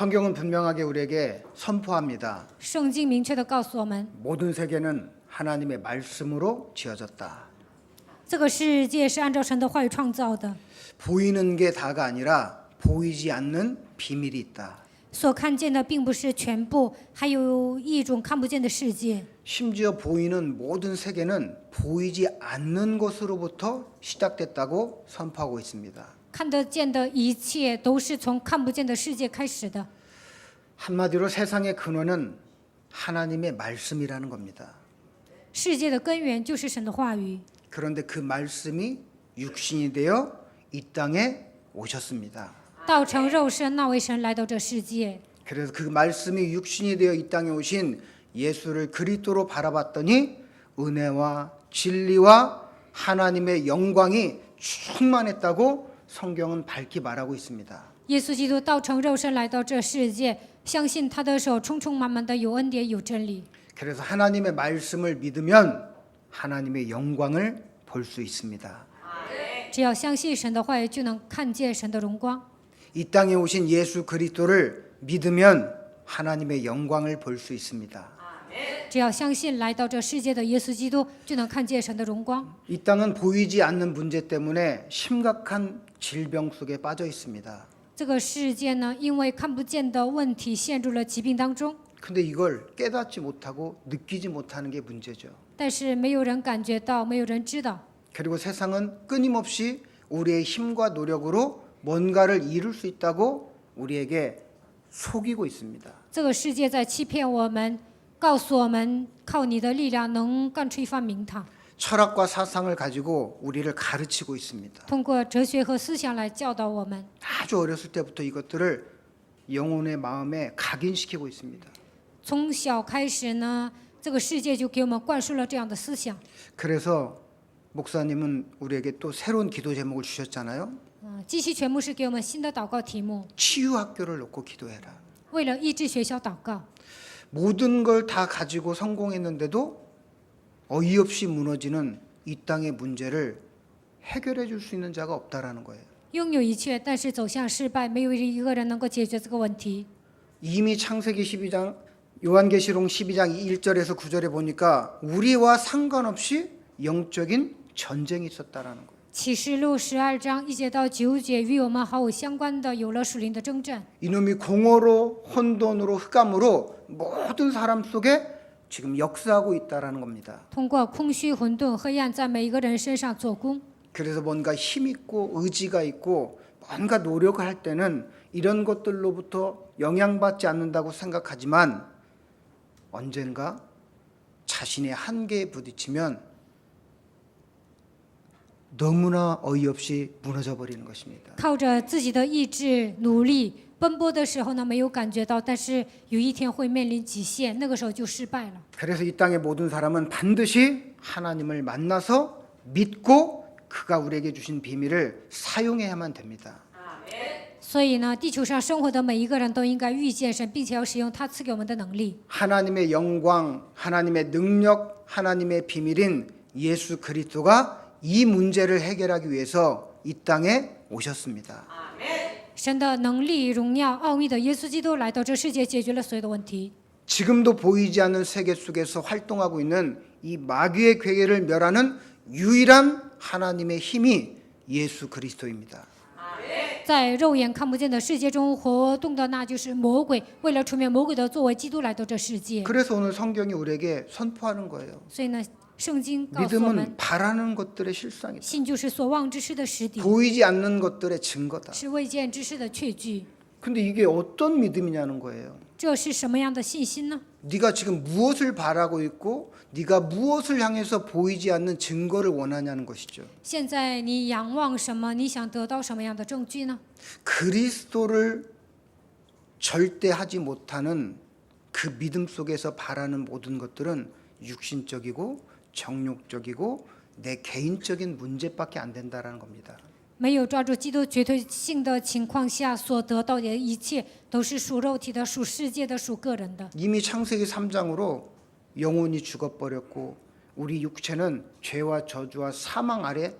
성경은 분명하게 우리에게 선포합니다. 圣经明确的告诉我们， 모든 세계는 하나님의 말씀으로 지어졌다. 这个世界是按照神的话语创造的， 보이는 게 다가 아니라 보이지 않는 비밀이 있다. 所看见的并不是全部，还有一种看不见的世界。 심지어 보이는 모든 세계는 보이지 않는 것으로부터 시작됐다고 선포하고 있습니다. 看得见的一切都是从看不见的世界开始的。 한마디로 세상의 근원은 하나님의 말씀이라는 겁니다. 世界的根源就是神的话语， 그런데 그 말씀이 육신이 되어 이 땅에 오셨습니다. 道成肉身，那位神来到这世界。 그래서 그 말씀이 육신이 되어 이 땅에 오신 예수를 그리스도로 바라봤더니 은혜와 진리와 하나님의 영광이 충만했다고 성경은 밝히 말하고 있습니다. 耶稣基督道成肉身来到这世界，相信他的手充充满满的有恩典有真理。 그래서 하나님의 말씀을 믿으면 하나님의 영광을 볼 수 있습니다. 只要相信神的话语，就能看见神的荣光。 이 땅에 오신 예수 그리스도를 믿으면 하나님의 영광을 볼 수 있습니다. 只要相信来到这世界的耶稣基督，就能看见神的荣光。 이 땅은 보이지 않는 문제 때문에 심각한 질병 속에 빠져 있습니다. 这个世界呢，因为看不见的问题，陷入了疾病当中。 근데 이걸 깨닫지 못하고 느끼지 못하는 게 문제죠. 但是没有人感觉到，没有人知道。 그리고 세상은 끊임없이 우리의 힘과 노력으로 뭔가를 이룰 수 있다고 우리에게 속이고 있습니다. 这个世界在欺骗我们，告诉我们靠你的力量能干出一番名堂， 철학과 사상을 가지고 우리를 가르치고 있습니다. 通过哲学和思想来教导我们。 아주 어렸을 때부터 이것들을 영혼의 마음에 각인시키고 있습니다. 从小开始呢，这个世界就给我们灌输了这样的思想。 그래서 목사님은 우리에게 또 새로운 기도 제목을 주셨잖아요. 基西全牧师给我们新的祷告题目， 치유 학교를 놓고 기도해라. 为了医治学校祷告。 모든 걸 다 가지고 성공했는데도 어이없이 무너지는 이 땅의 문제를 해결해 줄 수 있는 자가 없다라는 거예요. 拥有一切，但是走向失败，没有一个人能够解决这个问题。 이미 창세기 12장 요한계시록 12장 1절에서 9절에 보니까 우리와 상관없이 영적인 전쟁이 있었다라는 거예요. 启示录12章1节到9节与我们毫无相关的，有了属灵的征战。 이놈이 공허로 혼돈으로 흑암으로 모든 사람 속에 지금 역사하고 있다라는 겁니다. 通过空虚、混沌、黑暗，在每一个人身上做工。 그래서 뭔가 힘 있고 의지가 있고 뭔가 노력을 할 때는 이런 것들로부터 영향받지 않는다고 생각하지만 언젠가 자신의 한계에 부딪히면 너무나 어이없이 무너져 버리는 것입니다. 靠着自己的意志努力奔波的时候呢，没有感觉到，但是有一天会面临极限，那个时候就失败了。 그래서 이 땅의 모든 사람은 반드시 하나님을 만나서 믿고 그가 우리에게 주신 비밀을 사용해야만 됩니다. 所以呢，地球上生活的每一个人都应该遇见神，并且要使用他赐给我们的能力。 하나님의 영광, 하나님의 능력, 하나님의 비밀인 예수 그리스도가 이 문제를 해결하기 위해서 이 땅에 오셨습니다. 神的能力、荣耀、奥秘的耶稣基督来到这世界，解决了所有的问题。 지금도 보이지 않는 세계 속에서 활동하고 있는 이 마귀의 괴계를 멸하는 유일한 하나님의 힘이 예수 그리스도입니다. 在肉眼看不见的世界中活动的，那就是魔鬼。为了除灭魔鬼的作为，基督来到这世界。 그래서 오늘 성경이 우리에게 선포하는 거예요. 所以呢，圣经告诉我们， 믿음은 바라는 것들의 실상이다. 信就是所望之事的实底， 보이지 않는 것들의 증거다. 是未见之事的确据。 근데 이게 어떤 믿음이냐는 거예요. 这是什么样的信心呢？ 네가 지금 무엇을 바라고 있고 네가 무엇을 향해서 보이지 않는 증거를 원하냐는 것이죠. 现在你仰望什么？你想得到什么样的证据呢？ 그리스도를 절대 하지 못하는 그 믿음 속에서 바라는 모든 것들은 육신적이고 정욕적이고 내 개인적인 문제밖에 안 된다라는 겁니다. 没有抓住基督绝对性的情况下所得到的一切，都是属肉体的、属世界的、属个人的。 이미 창세기 3장으로 영혼이 죽어버렸고 우리 육체는 죄와 저주와 사망 아래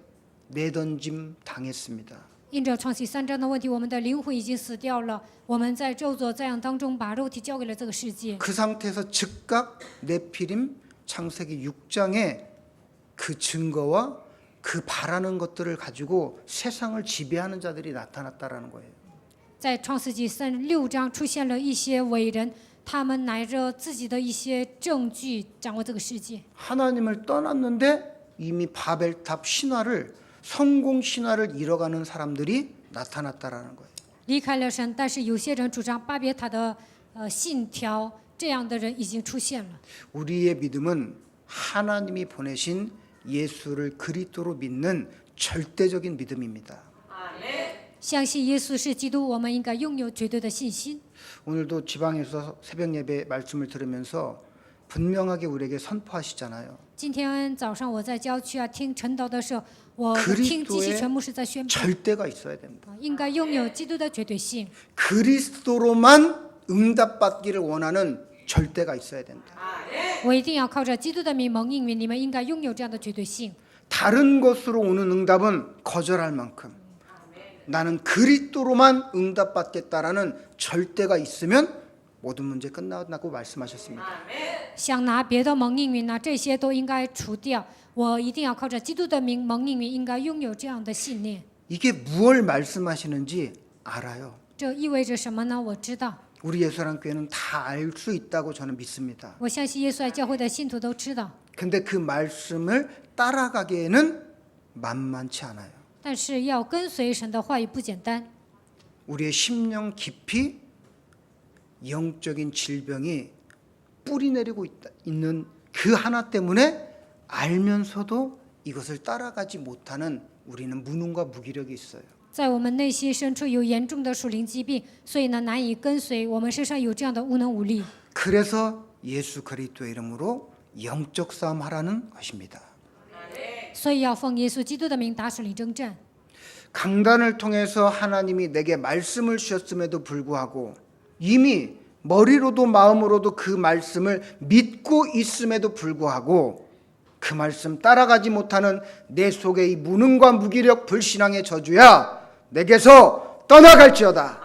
내던짐 당했습니다. 因着创世3章的问题，我们的灵魂已经死掉了。我们在咒诅灾殃当中，把肉体交给了这个世界。 그 상태에서 즉각 네피림 창세기 6장의 그 증거와 그 바라는 것들을 가지고 세상을 지배하는 자들이 나타났다라는 거예요. 在创世纪6章出现了一些伟人，他们拿着自己的一些证据掌握这个世界。 하나님을 떠났는데 이미 바벨탑 신화를 성공 신화를 이뤄가는 사람들이 나타났다라는 거예요. 离开了神，但是有些人主张巴别塔的信条，这样的人已经出现了。 우리의 믿음은 하나님이 보내신 예수를 그리스도로 믿는 절대적인 믿음입니다. 相信耶稣是基督，我们应该拥有绝对的信心。 오늘도 지방에서 새벽 예배 말씀을 들으면서 분명하게 우리에게 선포하시잖아요. 今天早上我在郊区听晨祷的时候，我听基西全牧师在宣布， 절대가 있어야 됩니다. 应该拥有基督的绝对性。 그리스도로만 응답받기를 원하는 절대가 있어야 된다. 我一定要靠着基督的名蒙应允，你们应该拥有这样的绝对性。 다른 것으로 오는 응답은 거절할 만큼 나는 그리스도로만 응답받겠다라는 절대가 있으면 모든 문제 끝났다고 말씀하셨습니다. 想拿别的蒙应允呢，这些都应该除掉。我一定要靠着基督的名蒙应允，应该拥有这样的信念。 이게 무엇을 말씀하시는지 알아요. 这意味着什么呢？我知道， 우리 예수랑교회는 다 알 수 있다고 저는 믿습니다. 我相信耶稣爱教会的信徒都知道， 근데 그 말씀을 따라가기에는 만만치 않아요. 但是要跟随神的话语不简单。 우리의 심령 깊이 영적인 질병이 뿌리 내리고 있는 그 하나 때문에 알면서도 이것을 따라가지 못하는 우리는 무능과 무기력이 있어요. 在我们内心深处有严重的属灵疾病，所以呢难以跟随。我们身上有这样的无能无力， 그래서 예수 그리스도의 이름으로 영적 싸움 하라는 것입니다. 所以要奉耶稣基督的名打属灵征战。 강단을 통해서 하나님이 내게 말씀을 주셨음에도 불구하고 이미 머리로도 마음으로도 그 말씀을 믿고 있음에도 불구하고 그 말씀 따라가지 못하는 내 속의 이 무능과 무기력 불신앙의 저주야 내게서 떠나갈지어다.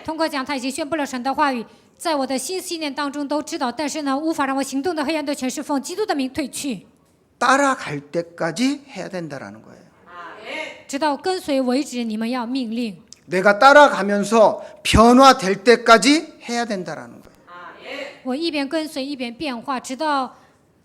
通过讲，他已经宣布了神的话语，在我的新信念当中都知道，但是呢，无法让我行动的黑暗的权势，奉基督的名退去， 따라갈 때까지 해야 된다라는 거예요. 直到跟随为止。你们要命令， 내가 따라가면서 변화될 때까지 해야 된다라는 거예요. 我一边跟随一边变化，直到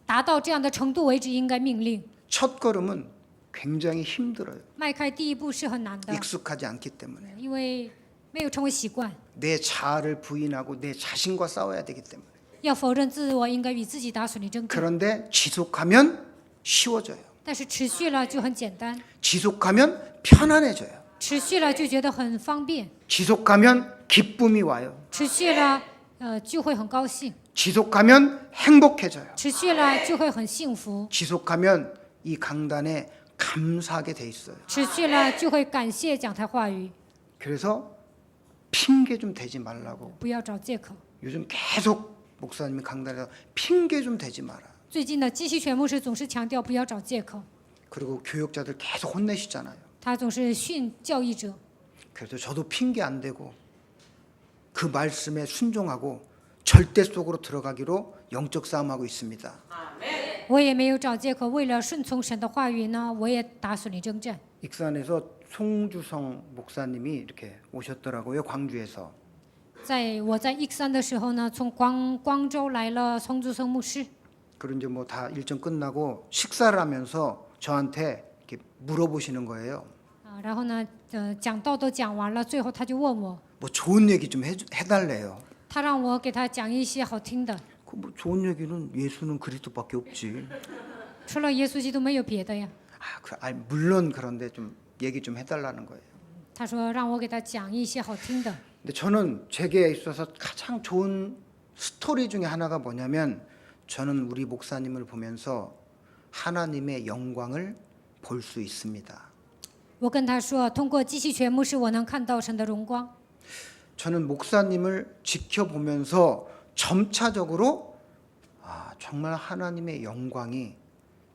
达到这样的程度为止，应该命令。 첫 걸음은 굉장히 힘들어요. 迈开第一步是很难的， 익숙하지 않기 때문에 因为没有成为习惯。 내 자아를 부인하고 내 자신과 싸워야 되기 때문에 要否认自我，应该与自己打属灵争战。 그런데 지속하면 쉬워져요. 但是持续了就很简单， 지속하면 편안해져요. 持续了就觉得很方便， 지속하면 기쁨이 와요. 持续了就会很高兴， 지속하면 행복해져요. 持续了就会很幸福， 지속하면 이 강단에 감사하게 돼 있어요. 持续了就会感谢讲台话语。 그래서 핑계 좀 대지 말라고 不要找借口。 요즘 계속 목사님이 강단에서 핑계 좀 대지 마라. 最近的基西全牧师总是强调不要找借口， 그리고 교육자들 계속 혼내시잖아요. 他总是训教义者。 그래서 저도 핑계 안 대고 그 말씀에 순종하고 절대 속으로 들어가기로 영적 싸움하고 있습니다. 我也没有找借口，为了顺从神的话语呢，我也打属灵征战。 익산에서 송주성 목사님이 이렇게 오셨더라고요. 광주에서. 我在익산的时候呢，从光州来了송주성牧师。 그리고 이제 뭐 다 일정 끝나고 식사를 하면서 저한테 이렇게 물어보시는 거예요. 然后呢，讲道都讲完了，最后他就问我， 뭐 좋은 얘기 좀 해달래요. 他让我给他讲一些好听的， 뭐 좋은 얘기는 예수는 그리스도밖에 없지. 除了耶稣基督没有别的呀。 물론 그런데 좀 얘기 좀 해달라는 거예요. 他说让我给他讲一些好听的。 근데 저는 제게 있어서 가장 좋은 스토리 중에 하나가 뭐냐면 저는 우리 목사님을 보면서 하나님의 영광을 볼 수 있습니다. 我跟他说，通过基西全牧师，我能看到神的荣光。 저는 목사님을 지켜보면서 점차적으로 정말 하나님의 영광이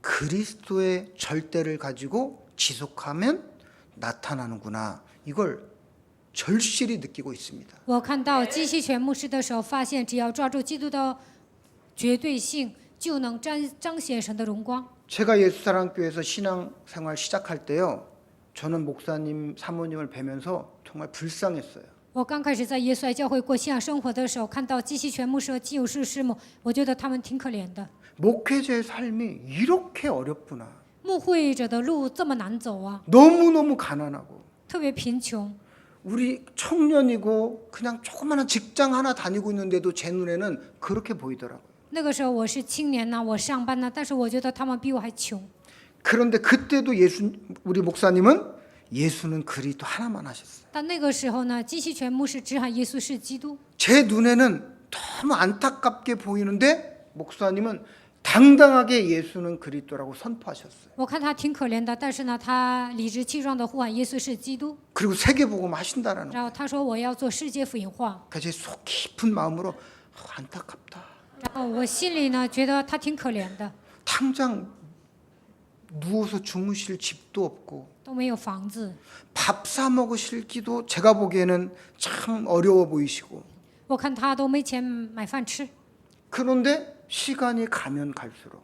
그리스도의 절대를 가지고 지속하면 나타나는구나. 이걸 절실히 느끼고 있습니다. 我看到基西全牧师的时候，发现只要抓住基督的绝对性，就能彰显神的荣光。 제가 예수사랑교회에서 신앙생활 시작할 때요, 저는 목사님, 사모님을 뵈면서 정말 불쌍했어요. 我刚开始在耶稣爱教会过信仰生活的时候，看到基西全牧师和基友士师母，我觉得他们挺可怜的。 목회자의 삶이 이렇게 어렵구나. 牧会者的路这么难走啊， 너무너무 가난하고 特别贫穷。 우리 청년이고 그냥 조그마한 직장 하나 다니고 있는데도 제 눈에는 그렇게 보이더라고요. 那个时候我是青年呐，我上班呐，但是我觉得他们比我还穷。 그런데 그때도 우리 목사님은 예수는 그리스도 하나만 하셨어요. 但那个时候呢，基西全牧师只喊耶稣是基督。 제 눈에는 너무 안타깝게 보이는데 목사님은 당당하게 예수는 그리스도라고 선포하셨어요. 我看他挺可怜的，但是呢，他理直气壮的呼喊耶稣是基督。 그리고 세계복음 하신다라는 거. 然后他说我要做世界福音化。 그래서 제 속 깊은 마음으로 안타깝다. 然后我心里呢觉得他挺可怜的， 당장 누워서 주무실 집도 없고 都没有房子。 밥 사 먹으실기도 제가 보기에는 참 어려워 보이시고 我看他都没钱买饭吃。 그런데 시간이 가면 갈수록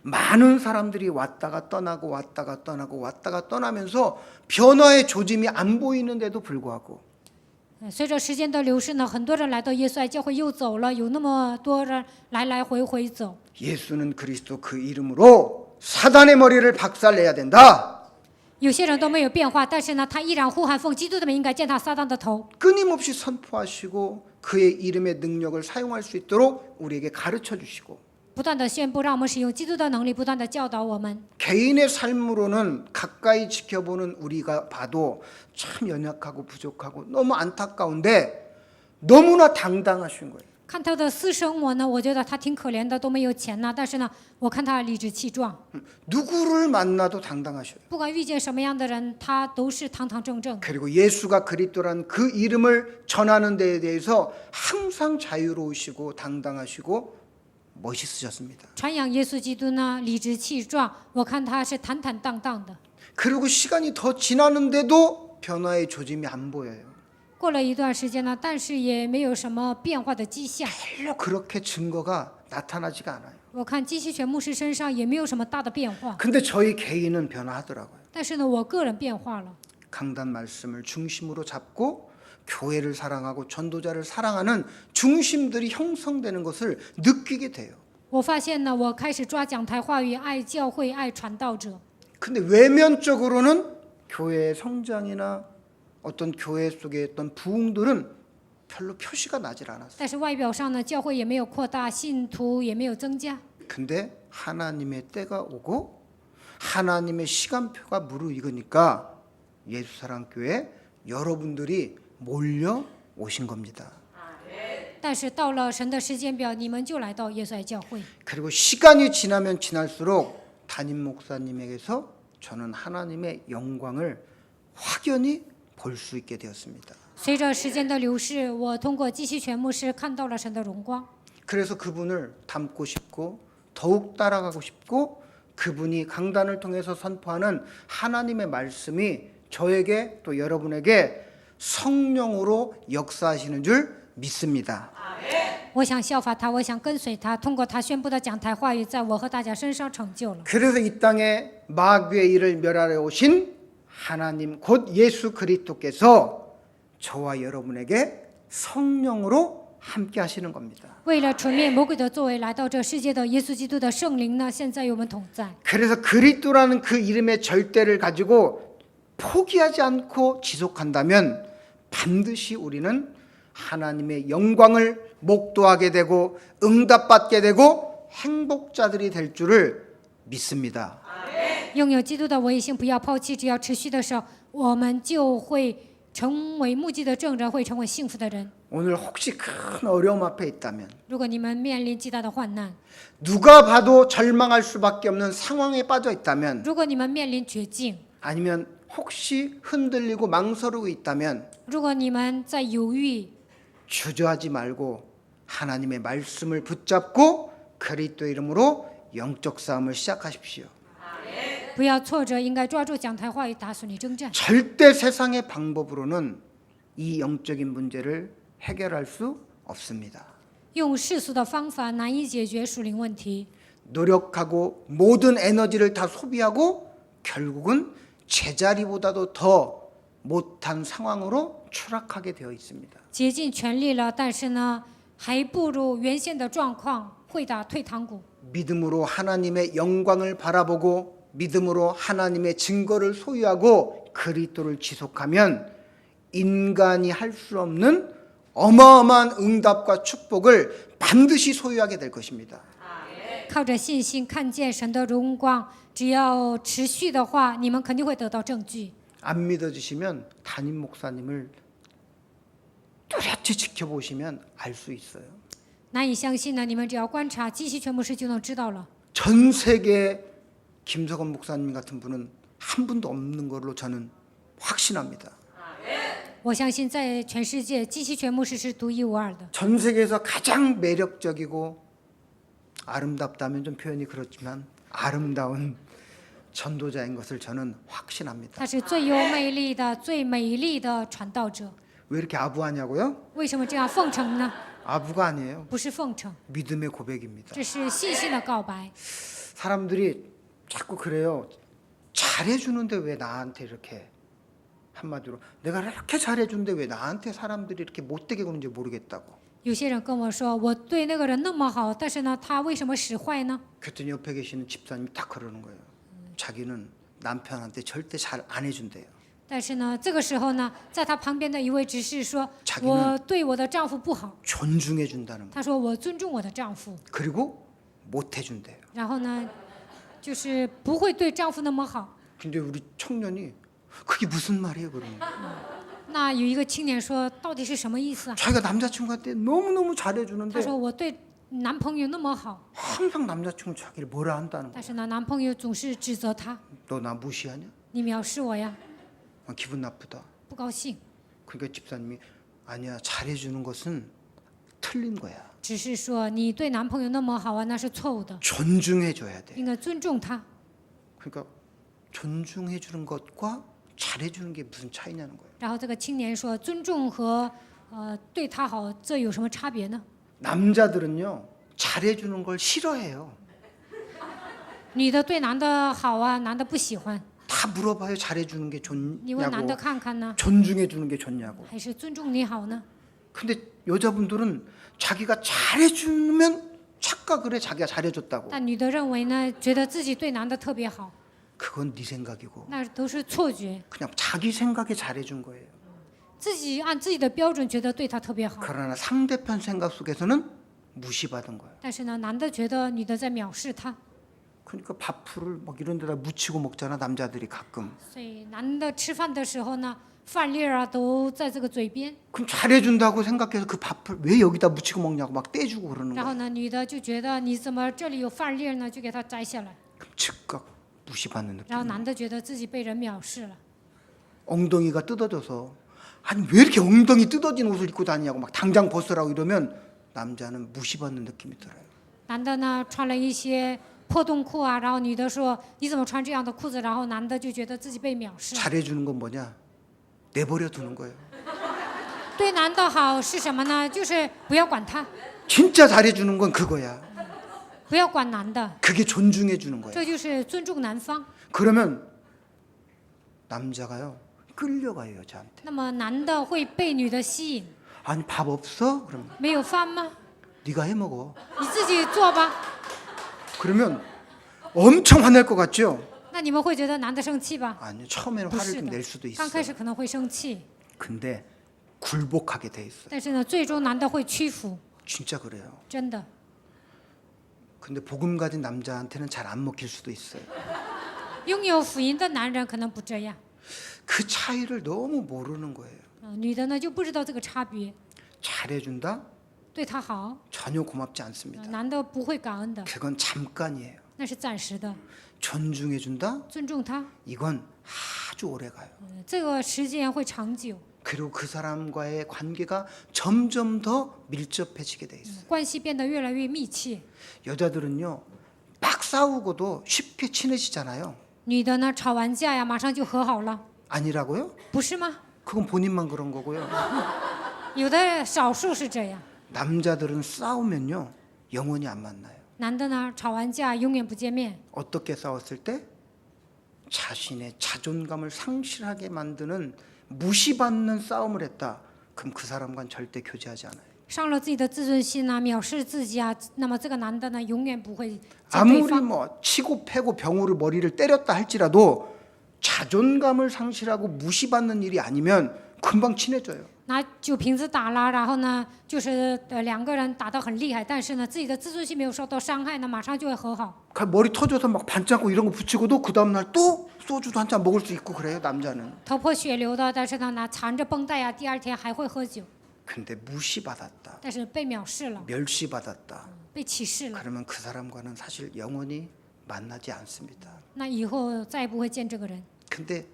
많은 사람들이 왔다가 떠나고 왔다가 떠나고 왔다가 떠나면서 변화의 조짐이 안 보이는데도 불구하고 随着时间的流逝呢，很多人来到耶稣爱教会又走了，有那么多人来来回回走。 예수는 그리스도 그 이름으로 사단의 머리를 박살내야 된다. 有些人都没有变化，但是呢，他依然呼喊奉基督的名，应该践踏撒旦的头。 끊임없이 선포하시고 그의 이름의 능력을 사용할 수 있도록 우리에게 가르쳐 주시고 不断的宣布，让我们使用基督的能力，不断的教导我们。 개인의 삶으로는 가까이 지켜보는 우리가 봐도 참 연약하고 부족하고 너무 안타까운데 너무나 당당하신 거예요. 看他的私生活呢，我觉得他挺可怜的，都没有钱呐。但是呢，我看他理直气壮， 누구를 만나도 당당하셔요. 不管遇见什么样的人，他都是堂堂正正。 그리고 예수가 그리스도란 그 이름을 전하는 데에 대해서 항상 자유로우시고 당당하시고 멋있으셨습니다. 传扬耶稣基督呢，理直气壮，我看他是坦坦荡荡的。 그리고 시간이 더 지나는데도 변화의 조짐이 안 보여요. 过了一段时间呢，但是也没有什么变化的迹象。 별로 그렇게 증거가 나타나지가 않아요. 我看基西全牧师身上也没有什么大的变化， 근데 저희 개인은 변화하더라고요. 但是呢，我个人变化了。 강단 말씀을 중심으로 잡고 교회를 사랑하고 전도자를 사랑하는 중심들이 형성되는 것을 느끼게 돼요. 我发现呢，我开始抓讲台话语，爱教会，爱传道者。 근데 외면적으로는 교회의 성장이나 어떤 교회 속의 어떤 부흥들은 별로 표시가 나질 않았어요. 但是外表上呢，教会也没有扩大，信徒也没有增加。 근데 하나님의 때가 오고 하나님의 시간표가 무르익으니까 예수사랑교회 여러분들이 몰려 오신 겁니다. 但是到了神的时间表，你们就来到耶稣爱教会。 그리고 시간이 지나면 지날수록 담임 목사님에게서 저는 하나님의 영광을 확연히 볼 수 있게 되었습니다. 随着时间的流逝，我通过基西全牧师看到了神的荣光。 그래서 그분을 닮고 싶고 더욱 따라가고 싶고 그분이 강단을 통해서 선포하는 하나님의 말씀이 저에게 또 여러분에게 성령으로 역사하시는 줄 믿습니다. 我想效法他，我想跟随他，通过他宣布的讲台话语，在我和大家身上成就了。 그래서 이 땅에 마귀의 일을 멸하러 오신 하나님 곧 예수 그리스도께서 저와 여러분에게 성령으로 함께 하시는 겁니다. 为了除灭魔鬼的作为，来到这世界的耶稣基督的圣灵呢，现在与我们同在。 그래서 그리스도라는 그 이름의 절대를 가지고 포기하지 않고 지속한다면 반드시 우리는 하나님의 영광을 목도하게 되고 응답받게 되고 행복자들이 될 줄을 믿습니다. 拥有基督的唯性，不要抛弃，只要持续的时候，我们就会成为目击的证人，会成为幸福的人。 오늘 혹시 큰 어려움 앞에 있다면 如果你们面临极大的患难， 누가 봐도 절망할 수밖에 없는 상황에 빠져 있다면 如果你们面临绝境， 아니면 혹시 흔들리고 망설이고 있다면 如果你们在犹豫， 주저하지 말고 하나님의 말씀을 붙잡고 그리스도 이름으로 영적 싸움을 시작하십시오. 不要挫折，应该抓住讲台话语打胜利征战。 절대 세상의 방법으로는 이 영적인 문제를 해결할 수 없습니다. 用世俗的方法难以解决属灵问题， 노력하고 모든 에너지를 다 소비하고 결국은 제자리보다도 더 못한 상황으로 추락하게 되어 있습니다. 竭尽全力了，但是呢，还不如原先的状况，会打退堂鼓。 믿음으로 하나님의 영광을 바라보고 믿음으로 하나님의 증거를 소유하고 그리스도를 지속하면 인간이 할 수 없는 어마어마한 응답과 축복을 반드시 소유하게 될 것입니다. 靠着信心看见神的荣光，只要持续的话，你们肯定会得到证据。 안 믿어지시면 담임 목사님을 뚜렷이 지켜보시면 알 수 있어요. 难以相信呢，你们只要观察基西全牧师就能知道了。 전 세계 김석원 목사님 같은 분은 한 분도 없는 걸로 저는 확신합니다. 我相信在全世界，基西全牧师是独一无二的。 전 세계에서 가장 매력적이고 아름답다면 좀 표현이 그렇지만 아름다운 전도자인 것을 저는 확신합니다. 他是最有魅力的、最美丽的传道者。 왜 이렇게 아부하냐고요? 为什么这样奉承呢？ 아부가 아니에요. 不是奉承， 믿음의 고백입니다. 这是信心的告白。 사람들이 자꾸 그래요. 잘해주는데 왜 나한테 이렇게 한마디로 내가 이렇게 잘해주는데 왜 나한테 사람들이 이렇게 못되게 구는지 모르겠다고. 有些人跟我说，我对那个人那么好，但是呢，他为什么使坏呢？ 그랬더니 옆에 계시는 집사님이 딱 그러는 거예요. 자기는 남편한테 절대 잘 안 해준대요. 但是呢，这个时候呢，在他旁边的一位执事说 자기는 我对我的丈夫不好， 존중해준다는 거. 他说我尊重我的丈夫， 그리고 못 해준대요. 然后呢，就是不会对丈夫那么好。 근데 우리 청년이 그게 무슨 말이에요 그러면. 那有一个青年说，到底是什么意思啊？ 자기가 남자친구한테 너무너무 他 잘해주는데 说我对男朋友那么好， 항상 남자친구 자기를 뭐라 한다는 거야. 但是呢，男朋友总是指责他， 너 나 무시하냐? 你藐视我呀， 기분 나쁘다. 不高兴。 그러니까 집사님이 아니야 잘해주는 것은 틀린 거야. 只是说你对男朋友那么好啊，那是错误的， 존중해줘야 돼. 应该尊重他。 그러니까 존중해주는 것과 잘해주는 게 무슨 차이냐는 거예요. 然后这个青年说，尊重和对他好，这有什么差别呢？ 남자들은요 잘해주는 걸 싫어해요. 女的对男的好啊，男的不喜欢。 다 물어봐요. 잘해주는 게 你问男的 좋냐고 看看呢， 존중해주는 게 좋냐고. 还是尊重你好呢？ 근데 여자분들은 자기가 잘해주면 착각을 해. 자기가 잘해줬다고. 但女的认为呢，觉得自己对男的特别好， 그건 네 생각이고 那都是错觉。 그냥 자기 생각에 잘해준 거예요. 自己按自己的标准觉得对他特别好， 그러나 상대편 생각 속에서는 무시받은 거예요. 但是呢，男的觉得女的在藐视他， 그러니까 밥풀을 막 이런 데다 묻히고 먹잖아 남자들이 가끔. 所以男的吃饭的时候呢，饭粒儿啊都在这个嘴边， 그럼 잘해준다고 생각해서 그 밥풀 왜 여기다 묻히고 먹냐고 막 떼주고 그러는 然后 거예요. 呢，女的就觉得你怎么这里有饭粒儿呢，就给他摘下来， 그럼 즉각 무시받는 然后 느낌. 男的觉得自己被人藐视了， 엉덩이가 뜯어져서 아니 왜 이렇게 엉덩이 뜯어진 옷을 입고 다니냐고 막 당장 벗으라고 이러면 남자는 무시받는 느낌이 들어요. 男的呢穿了一些破洞裤啊，然后女的说你怎么穿这样的裤子，然后男的就觉得自己被藐视。 잘해주는 건 뭐냐? 내버려 두는 거예요. 对男的好是什么呢？就是不要管他， 진짜 잘해주는 건 그거야. 不要管男的， 그게 존중해주는 거예요. 这就是尊重男方。 그러면 남자가요 끌려가요 여자한테. 那么男的会被女的吸引， 아니 밥 없어? 그러면 没有饭吗？ 네가 해 먹어. 你自己做吧。 그러면 엄청 화낼 것 같죠? 那你们会觉得男的生气吧？ 아니요. 처음에는 不 화를 是 좀 的 낼 수도 ，刚开 있어요. 始可能会生气， 근데 굴복하게 돼 있어요. 但是呢，最终男的会屈服， 진짜 그래요. 真的。 근데 복음 가진 남자한테는 잘 안 먹힐 수도 있어요. 拥有福音的男人可能不这样， 그 차이를 너무 모르는 거예요. 女的呢就不知道这个差别， 잘해준다? 对他好， 전혀 고맙지 않습니다. 男的不会感恩的， 그건 잠깐이에요. 那是暂时的。 존중해준다? 尊重他， 이건 아주 오래 가요. 这个时间会长久， 그리고 그 사람과의 관계가 점점 더 밀접해지게 돼 있어요. 关系变得越来越密切。 여자들은요 막 싸우고도 쉽게 친해지잖아요. 女的呢吵完架呀，马上就和好了， 아니라고요? 不是吗？ 그건 본인만 그런 거고요. 有的少数是这样， 남자들은 싸우면요 영원히 안 만나요. 男的呢吵完架永远不见面， 어떻게 싸웠을 때? 자신의 자존감을 상실하게 만드는 무시받는 싸움을 했다. 그럼 그 사람과는 절대 교제하지 않아요. 伤了自己的自尊心啊，藐视自己啊，那么这个男的呢永远不会见对 아무리 方。 뭐 치고 패고 병으로 머리를 때렸다 할지라도 자존감을 상실하고 무시받는 일이 아니면 금방 친해져요. 拿酒瓶子打了，然后呢，就是两个人打得很厉害，但是呢，自己的自尊心没有受到伤害呢，马上就会和好。 머리 터져서 막 반짝고 이런 거 붙이고도 그 다음 날 또 소주도 한 잔 먹을 수 있고 그래요 남자는. 头破血流的，但是呢，缠着绷带呀，第二天还会喝酒， 근데 무시받았다, 但是被藐视了， 멸시받았다. 被歧视了， 그러면 그 사람과는 사실 영원히 만나지 않습니다. 那以后再也不会见这个人。 근데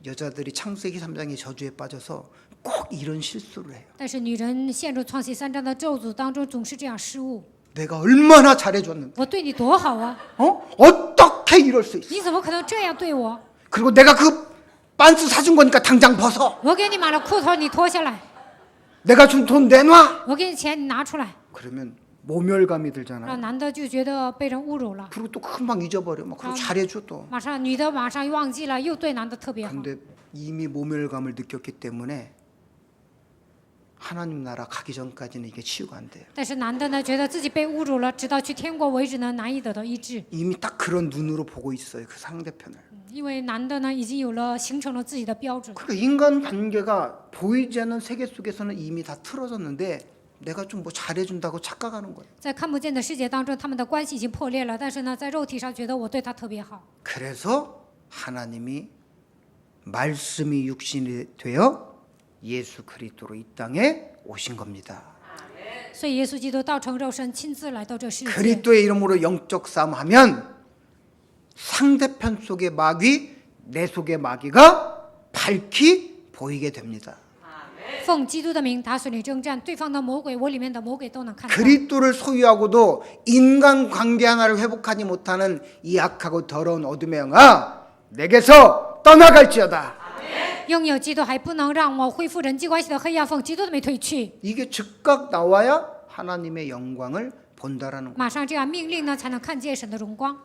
여자들이 창세기 3장의 저주에 빠져서 꼭 이런 실수를 해요. 但是女人陷入创世3章的咒诅当中，总是这样失误。 내가 얼마나 잘해줬는데, 我对你多好啊， 어떻게 이럴 수 있어? 你怎么可能这样对我？ 그리고 내가 그 반스 사준 거니까 당장 벗어. 我给你买了裤头，你脱下来； 내가 준 돈 내놔. 我给你钱，你拿出来。 그러면 모멸감이 让 들잖아요. 男的就觉得被人侮辱了， 그리고 또 금방 잊어버려. 막 그리고 잘해줘 또. 马上女的马上忘记了，又对男的特别好。 근데 이미 모멸감을 느꼈기 때문에 하나님 나라 가기 전까지는 이게 치유가 안 돼요. 但是男的呢，觉得自己被侮辱了，直到去天国为止呢，难以得到医治。 이미 딱 그런 눈으로 보고 있어요. 그 상대편을. 因为男的呢，已经有了形成了自己的标准。 그러니까 인간 관계가 보이지 않는 세계 속에서는 이미 다 틀어졌는데 내가 좀 뭐 잘해준다고 착각하는 거예요. 在看不见的世界当中，他们的关系已经破裂了，但是呢，在肉体上觉得我对他特别好。 그래서 하나님이 말씀이 육신이 되어 예수 그리스도로 이 땅에 오신 겁니다. 所以耶稣基督道成肉身，亲自来到这世界。 그리스도의 이름으로 영적 싸움하면 상대편 속의 마귀, 내 속의 마귀가 밝히 보이게 됩니다. 奉基督的名打属灵征战，对方的魔鬼，我里面的魔鬼都能看到。 그리스도를 소유하고도 인간 관계 하나를 회복하지 못하는 이 악하고 더러운 어둠의 영아, 내게서 떠나갈지어다. 拥有基督还不能让我恢复人际关系的黑暗，奉基督的名退去。 이게 즉각 나와야 하나님의 영광을 본다라는 거예요. 马上这样命令呢，才能看见神的荣光。